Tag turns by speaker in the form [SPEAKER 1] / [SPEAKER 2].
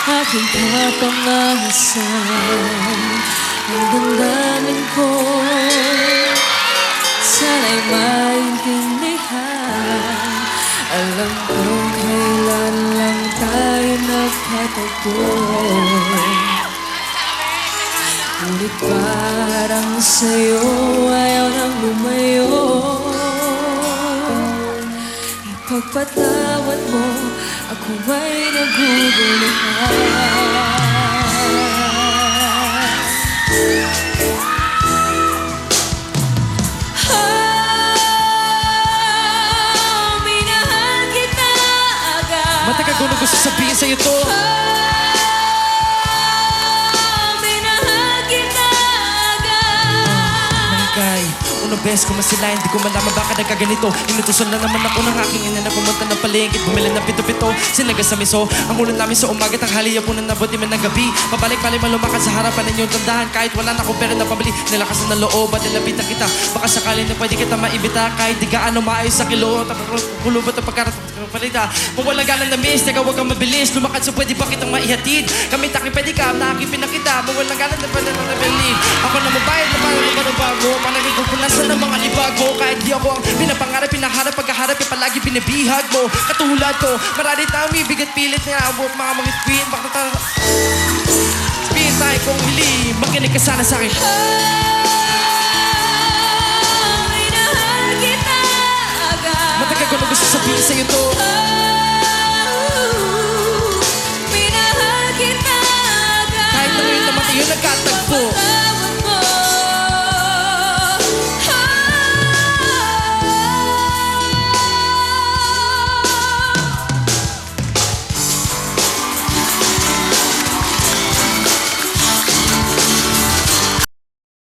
[SPEAKER 1] aking kapangasan. Ang damdamin ko, sana'y maintindihan. Alam kong kailan lang tayo nagkatago, ngunit parang sa'yo ayaw nang lumayo. Ipagpatawad mo, ako ay naguguluhan. Minahal kita agad.
[SPEAKER 2] Matagal ko na gusto sabihin sa'yo to.
[SPEAKER 1] Minahal kita agad.
[SPEAKER 2] Malagay, unang beses ko masilayan, di ko malaman baka nagkaganito. Inutusan na naman ako ng aking ina na pumunta ng palengke, bumili ng pito-pito, sinaga sa miso. Ang ulan namin sa umaga, tanghali, yapunan na buti man ng gabi. Pabalik-balik malumakad sa harapan ninyo, tandahan kahit wala na akong pera na pabili. Nilakasan ng loob at nilapitan kita, baka sakali na pwede kita maibita. Kahit di gaano maayos sa kilo, kulubot ang pagkakapalita. Kung walang galang na miss, teka huwag kang mabilis. Lumakad so pwede ba kitang maihatid? Kami taki pwede ka, nakakipin na kita. Kung walang galang na pwede na believe. Ako na mabayad na parang bago. Palagi ko punasan ng mga libago. Kahit di ako ang pinapangarap, pinaharap, pagkaharap, palagi binibihag mo. Katulad ko, marami tao bigat pilit na abot mga queen. Baka sabihin tayo kong hili, makinig ka sana sa'kin.
[SPEAKER 1] Minahal kita agad.
[SPEAKER 2] Matagal ko na gusto sabihin sa'yo to.
[SPEAKER 1] Minahal kita agad.
[SPEAKER 2] Kahit na ngayon naman tayo nagkatagpo.